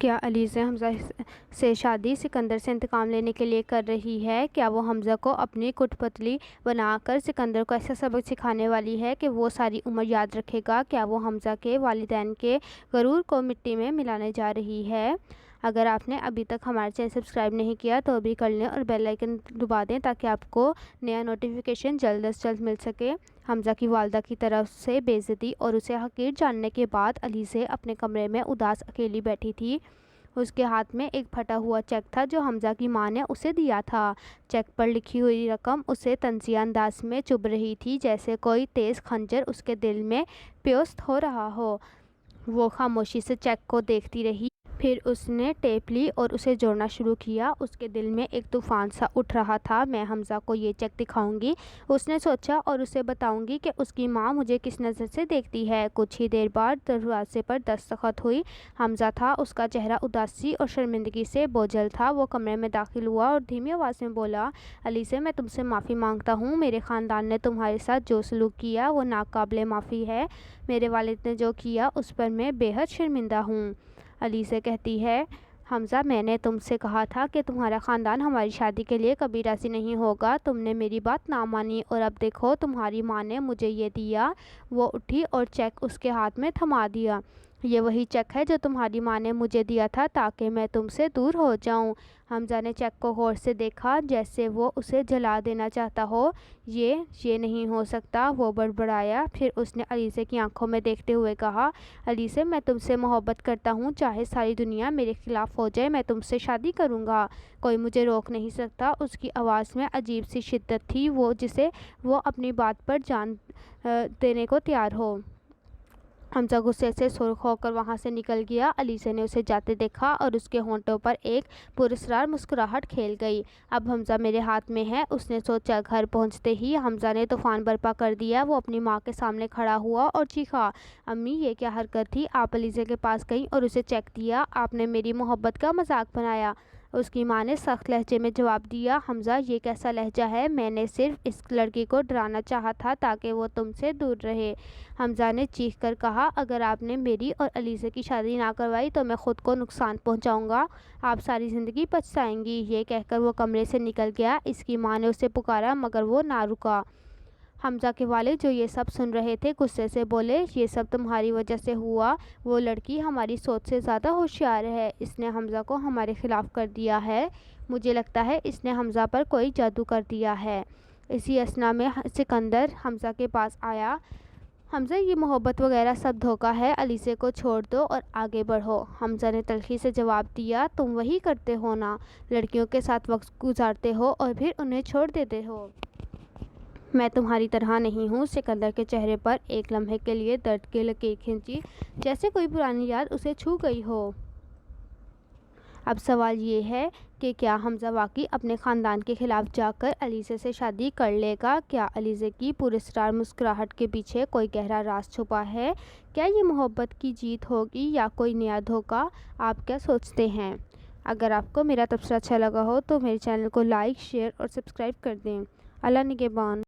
کیا علیزہ حمزہ سے شادی سکندر سے انتقام لینے کے لیے کر رہی ہے؟ کیا وہ حمزہ کو اپنی کٹ پتلی بنا کر سکندر کو ایسا سبق سکھانے والی ہے کہ وہ ساری عمر یاد رکھے گا؟ کیا وہ حمزہ کے والدین کے غرور کو مٹی میں ملانے جا رہی ہے؟ اگر آپ نے ابھی تک ہمارا چینل سبسکرائب نہیں کیا تو ابھی کر لیں اور بیل آئیکن دبا دیں تاکہ آپ کو نیا نوٹیفیکیشن جلد از جلد مل سکے۔ حمزہ کی والدہ کی طرف سے بے عزتی اور اسے حقیر جاننے کے بعد علیزہ اپنے کمرے میں اداس اکیلی بیٹھی تھی۔ اس کے ہاتھ میں ایک پھٹا ہوا چیک تھا جو حمزہ کی ماں نے اسے دیا تھا۔ چیک پر لکھی ہوئی رقم اسے طنزیہ انداز میں چبھ رہی تھی، جیسے کوئی تیز خنجر اس کے دل میں پیوست ہو رہا ہو۔ وہ خاموشی سے چیک کو دیکھتی رہی، پھر اس نے ٹیپ لی اور اسے جوڑنا شروع کیا۔ اس کے دل میں ایک طوفان سا اٹھ رہا تھا۔ میں حمزہ کو یہ چیک دکھاؤں گی، اس نے سوچا، اور اسے بتاؤں گی کہ اس کی ماں مجھے کس نظر سے دیکھتی ہے۔ کچھ ہی دیر بعد دروازے پر دستخط ہوئی۔ حمزہ تھا، اس کا چہرہ اداسی اور شرمندگی سے بوجھل تھا۔ وہ کمرے میں داخل ہوا اور دھیمی آواز میں بولا، علیزہ، میں تم سے معافی مانگتا ہوں۔ میرے خاندان نے تمہارے ساتھ جو سلوک کیا وہ ناقابل معافی ہے۔ میرے والد نے جو کیا اس پر میں بے حد شرمندہ ہوں۔ علیزہ کہتی ہے، حمزہ، میں نے تم سے کہا تھا کہ تمہارا خاندان ہماری شادی کے لیے کبھی راضی نہیں ہوگا۔ تم نے میری بات نہ مانی اور اب دیکھو تمہاری ماں نے مجھے یہ دیا۔ وہ اٹھی اور چیک اس کے ہاتھ میں تھما دیا۔ یہ وہی چیک ہے جو تمہاری ماں نے مجھے دیا تھا تاکہ میں تم سے دور ہو جاؤں۔ حمزہ نے چیک کو غور سے دیکھا، جیسے وہ اسے جلا دینا چاہتا ہو۔ یہ نہیں ہو سکتا، وہ بڑبڑایا۔ پھر اس نے علیزہ کی آنکھوں میں دیکھتے ہوئے کہا، علیزہ، میں تم سے محبت کرتا ہوں، چاہے ساری دنیا میرے خلاف ہو جائے، میں تم سے شادی کروں گا، کوئی مجھے روک نہیں سکتا۔ اس کی آواز میں عجیب سی شدت تھی، جسے وہ اپنی بات پر جان دینے کو تیار ہو۔ حمزہ غصے سے سرخ ہو کر وہاں سے نکل گیا۔ علیزہ نے اسے جاتے دیکھا اور اس کے ہونٹوں پر ایک پراسرار مسکراہٹ کھیل گئی۔ اب حمزہ میرے ہاتھ میں ہے، اس نے سوچا۔ گھر پہنچتے ہی حمزہ نے طوفان برپا کر دیا۔ وہ اپنی ماں کے سامنے کھڑا ہوا اور چیخا، امی، یہ کیا حرکت تھی؟ آپ علیزہ کے پاس گئیں اور اسے چیک دیا، آپ نے میری محبت کا مذاق بنایا۔ اس کی ماں نے سخت لہجے میں جواب دیا، حمزہ، یہ کیسا لہجہ ہے؟ میں نے صرف اس لڑکی کو ڈرانا چاہا تھا تاکہ وہ تم سے دور رہے۔ حمزہ نے چیخ کر کہا، اگر آپ نے میری اور علیزہ کی شادی نہ کروائی تو میں خود کو نقصان پہنچاؤں گا، آپ ساری زندگی پچھتائیں گی۔ یہ کہہ کر وہ کمرے سے نکل گیا۔ اس کی ماں نے اسے پکارا مگر وہ نہ رکا۔ حمزہ کے والد، جو یہ سب سن رہے تھے، غصے سے بولے، یہ سب تمہاری وجہ سے ہوا۔ وہ لڑکی ہماری سوچ سے زیادہ ہوشیار ہے، اس نے حمزہ کو ہمارے خلاف کر دیا ہے۔ مجھے لگتا ہے اس نے حمزہ پر کوئی جادو کر دیا ہے۔ اسی اثنا میں سکندر حمزہ کے پاس آیا۔ حمزہ، یہ محبت وغیرہ سب دھوکہ ہے، علیزہ کو چھوڑ دو اور آگے بڑھو۔ حمزہ نے تلخی سے جواب دیا، تم وہی کرتے ہو نا، لڑکیوں کے ساتھ وقت گزارتے ہو اور پھر انہیں چھوڑ دیتے ہو۔ میں تمہاری طرح نہیں ہوں۔ سکندر کے چہرے پر ایک لمحے کے لیے درد کی لکیر کھنچی، جیسے کوئی پرانی یاد اسے چھو گئی ہو۔ اب سوال یہ ہے کہ کیا حمزہ واقعی اپنے خاندان کے خلاف جا کر علیزہ سے شادی کر لے گا؟ کیا علیزہ کی پراسرار مسکراہٹ کے پیچھے کوئی گہرا راز چھپا ہے؟ کیا یہ محبت کی جیت ہوگی یا کوئی نیا دھوکہ؟ آپ کیا سوچتے ہیں؟ اگر آپ کو میرا تبصرہ اچھا لگا ہو تو میرے چینل کو لائک، شیئر اور سبسکرائب کر دیں۔ اللہ نگہبان۔